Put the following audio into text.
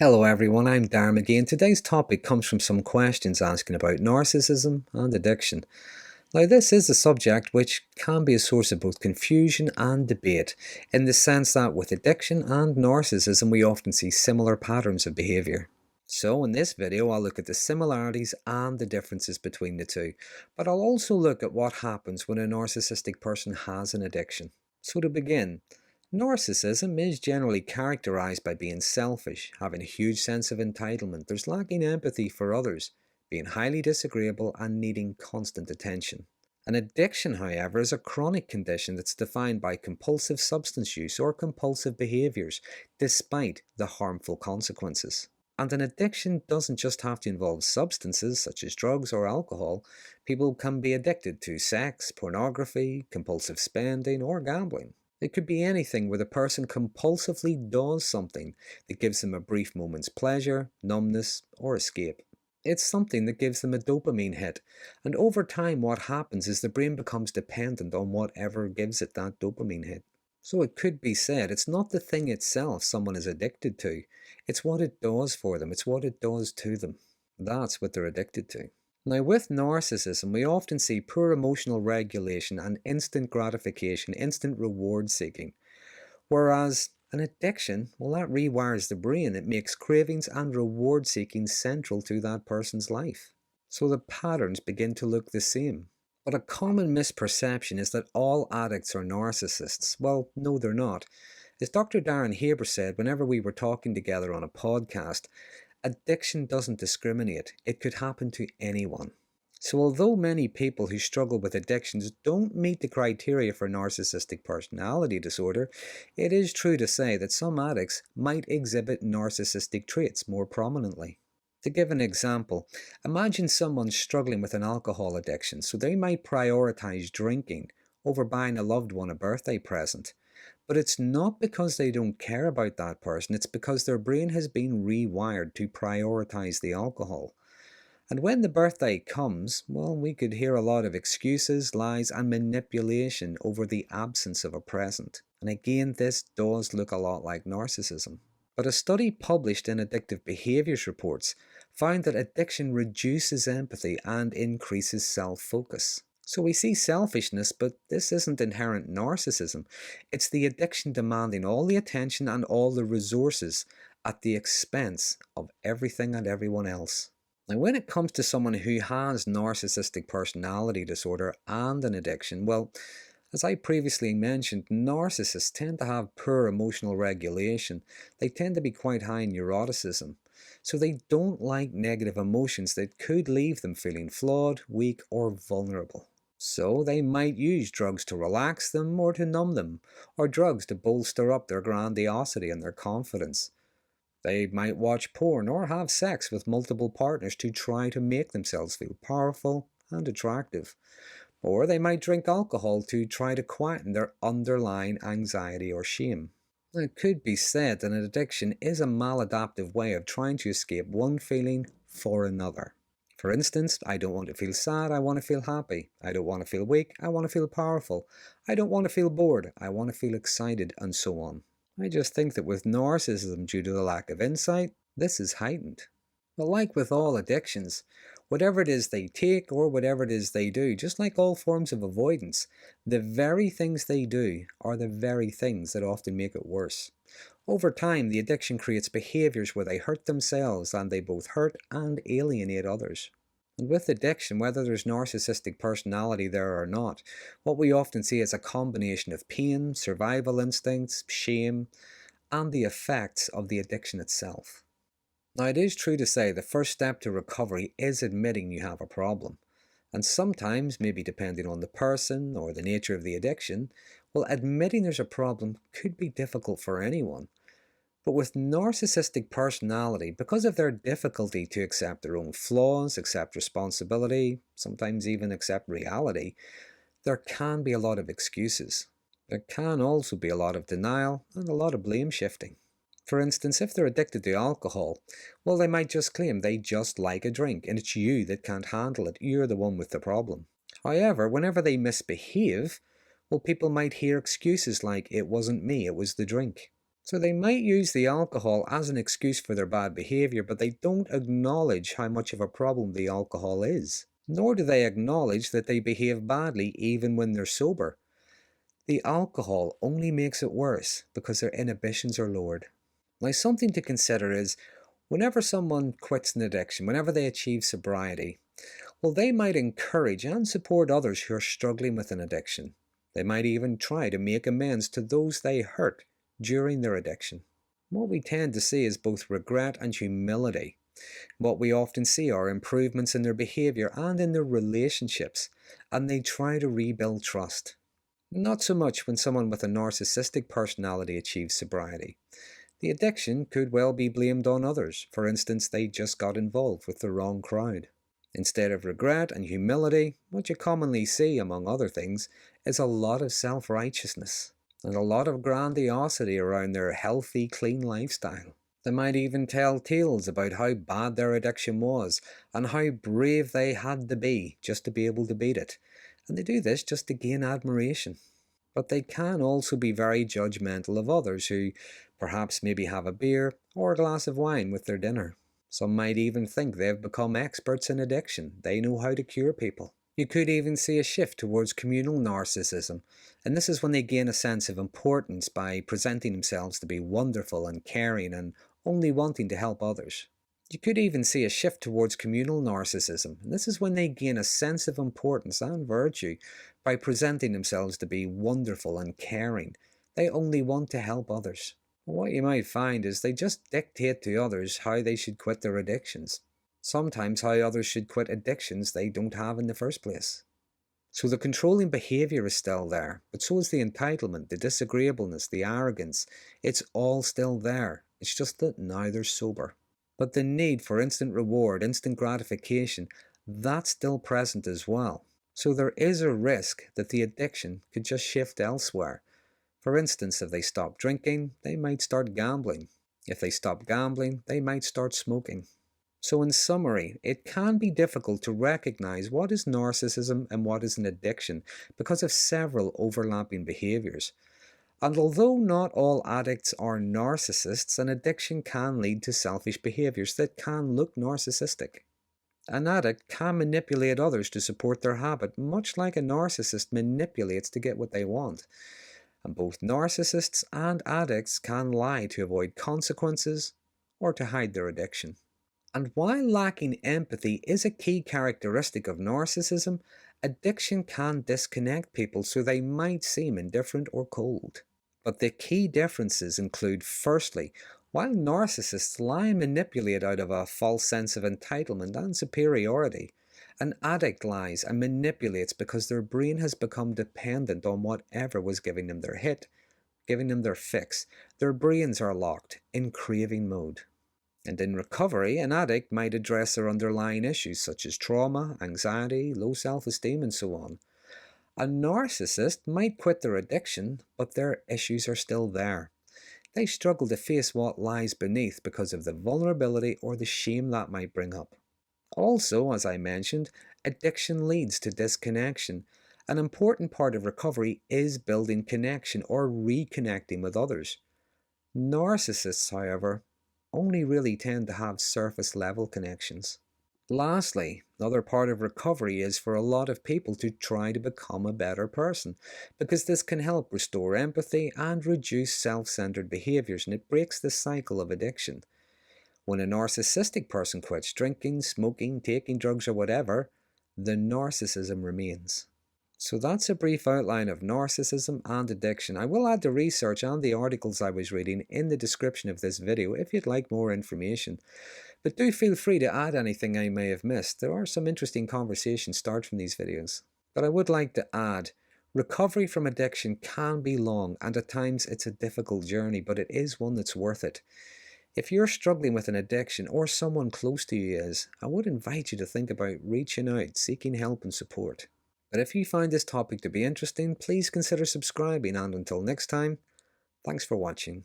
Hello everyone, I'm Darren Magee, and today's topic comes from some questions asking about narcissism and addiction. Now, this is a subject which can be a source of both confusion and debate, in the sense that with addiction and narcissism we often see similar patterns of behaviour. So in this video I'll look at the similarities and the differences between the two, but I'll also look at what happens when a narcissistic person has an addiction. So to begin, narcissism is generally characterized by being selfish, having a huge sense of entitlement, there's lacking empathy for others, being highly disagreeable, and needing constant attention. An addiction, however, is a chronic condition that's defined by compulsive substance use or compulsive behaviours, despite the harmful consequences. And an addiction doesn't just have to involve substances such as drugs or alcohol. People can be addicted to sex, pornography, compulsive spending, or gambling. It could be anything where the person compulsively does something that gives them a brief moment's pleasure, numbness, or escape. It's something that gives them a dopamine hit, and over time what happens is the brain becomes dependent on whatever gives it that dopamine hit. So it could be said it's not the thing itself someone is addicted to, it's what it does for them, it's what it does to them. That's what they're addicted to. Now, with narcissism, we often see poor emotional regulation and instant gratification, instant reward seeking. Whereas an addiction, well, that rewires the brain. It makes cravings and reward seeking central to that person's life. So the patterns begin to look the same. But a common misperception is that all addicts are narcissists. Well, no, they're not. As Dr. Darren Haber said whenever we were talking together on a podcast, addiction doesn't discriminate. It could happen to anyone. So although many people who struggle with addictions don't meet the criteria for narcissistic personality disorder, it is true to say that some addicts might exhibit narcissistic traits more prominently. To give an example, imagine someone struggling with an alcohol addiction, so they might prioritize drinking over buying a loved one a birthday present. But it's not because they don't care about that person, it's because their brain has been rewired to prioritize the alcohol. And when the birthday comes, well, we could hear a lot of excuses, lies, and manipulation over the absence of a present. And again, this does look a lot like narcissism. But a study published in Addictive Behaviours reports found that addiction reduces empathy and increases self-focus. So we see selfishness, but this isn't inherent narcissism. It's the addiction demanding all the attention and all the resources at the expense of everything and everyone else. Now, when it comes to someone who has narcissistic personality disorder and an addiction, well, as I previously mentioned, narcissists tend to have poor emotional regulation. They tend to be quite high in neuroticism. So they don't like negative emotions that could leave them feeling flawed, weak, or vulnerable. So they might use drugs to relax them or to numb them, or drugs to bolster up their grandiosity and their confidence. They might watch porn or have sex with multiple partners to try to make themselves feel powerful and attractive. Or they might drink alcohol to try to quieten their underlying anxiety or shame. It could be said that an addiction is a maladaptive way of trying to escape one feeling for another. For instance, I don't want to feel sad, I want to feel happy. I don't want to feel weak, I want to feel powerful. I don't want to feel bored, I want to feel excited, and so on. I just think that with narcissism, due to the lack of insight, this is heightened. But like with all addictions, whatever it is they take or whatever it is they do, just like all forms of avoidance, the very things they do are the very things that often make it worse. Over time, the addiction creates behaviours where they hurt themselves and they both hurt and alienate others. And with addiction, whether there's narcissistic personality there or not, what we often see is a combination of pain, survival instincts, shame, and the effects of the addiction itself. Now, it is true to say the first step to recovery is admitting you have a problem. And sometimes, maybe depending on the person or the nature of the addiction, well, admitting there's a problem could be difficult for anyone. But with narcissistic personality, because of their difficulty to accept their own flaws, accept responsibility, sometimes even accept reality, there can be a lot of excuses. There can also be a lot of denial and a lot of blame shifting. For instance, if they're addicted to alcohol, well, they might just claim they just like a drink and it's you that can't handle it, you're the one with the problem. However, whenever they misbehave, well, people might hear excuses like, it wasn't me, it was the drink. So they might use the alcohol as an excuse for their bad behaviour, but they don't acknowledge how much of a problem the alcohol is. Nor do they acknowledge that they behave badly even when they're sober. The alcohol only makes it worse because their inhibitions are lowered. Now, something to consider is whenever someone quits an addiction, whenever they achieve sobriety, well, they might encourage and support others who are struggling with an addiction. They might even try to make amends to those they hurt during their addiction. What we tend to see is both regret and humility. What we often see are improvements in their behaviour and in their relationships, and they try to rebuild trust. Not so much when someone with a narcissistic personality achieves sobriety. The addiction could well be blamed on others. For instance, they just got involved with the wrong crowd. Instead of regret and humility, what you commonly see, among other things, is a lot of self-righteousness and a lot of grandiosity around their healthy, clean lifestyle. They might even tell tales about how bad their addiction was and how brave they had to be just to be able to beat it. And they do this just to gain admiration. But they can also be very judgmental of others who perhaps maybe have a beer or a glass of wine with their dinner. Some might even think they've become experts in addiction. They know how to cure people. You could even see a shift towards communal narcissism, and this is when they gain a sense of importance by presenting themselves to be wonderful and caring and only wanting to help others. You could even see a shift towards communal narcissism, and this is when they gain a sense of importance and virtue by presenting themselves to be wonderful and caring. They only want to help others. What you might find is they just dictate to others how they should quit their addictions. Sometimes how others should quit addictions they don't have in the first place. So the controlling behaviour is still there, but so is the entitlement, the disagreeableness, the arrogance. It's all still there. It's just that now they're sober. But the need for instant reward, instant gratification, that's still present as well. So there is a risk that the addiction could just shift elsewhere. For instance, if they stop drinking, they might start gambling. If they stop gambling, they might start smoking. So in summary, it can be difficult to recognize what is narcissism and what is an addiction because of several overlapping behaviours. And although not all addicts are narcissists, an addiction can lead to selfish behaviours that can look narcissistic. An addict can manipulate others to support their habit, much like a narcissist manipulates to get what they want. And both narcissists and addicts can lie to avoid consequences or to hide their addiction. And while lacking empathy is a key characteristic of narcissism, addiction can disconnect people so they might seem indifferent or cold. But the key differences include, firstly, while narcissists lie and manipulate out of a false sense of entitlement and superiority, an addict lies and manipulates because their brain has become dependent on whatever was giving them their hit, giving them their fix. Their brains are locked in craving mode. And in recovery, an addict might address their underlying issues such as trauma, anxiety, low self-esteem, and so on. A narcissist might quit their addiction, but their issues are still there. They struggle to face what lies beneath because of the vulnerability or the shame that might bring up. Also, as I mentioned, addiction leads to disconnection. An important part of recovery is building connection or reconnecting with others. Narcissists, however, only really tend to have surface level connections. Lastly, another part of recovery is for a lot of people to try to become a better person, because this can help restore empathy and reduce self-centered behaviours, and it breaks the cycle of addiction. When a narcissistic person quits drinking, smoking, taking drugs or whatever, the narcissism remains. So that's a brief outline of narcissism and addiction. I will add the research and the articles I was reading in the description of this video if you'd like more information. But do feel free to add anything I may have missed. There are some interesting conversations start from these videos. But I would like to add, recovery from addiction can be long and at times it's a difficult journey, but it is one that's worth it. If you're struggling with an addiction or someone close to you is, I would invite you to think about reaching out, seeking help and support. But if you find this topic to be interesting, please consider subscribing, and until next time, thanks for watching.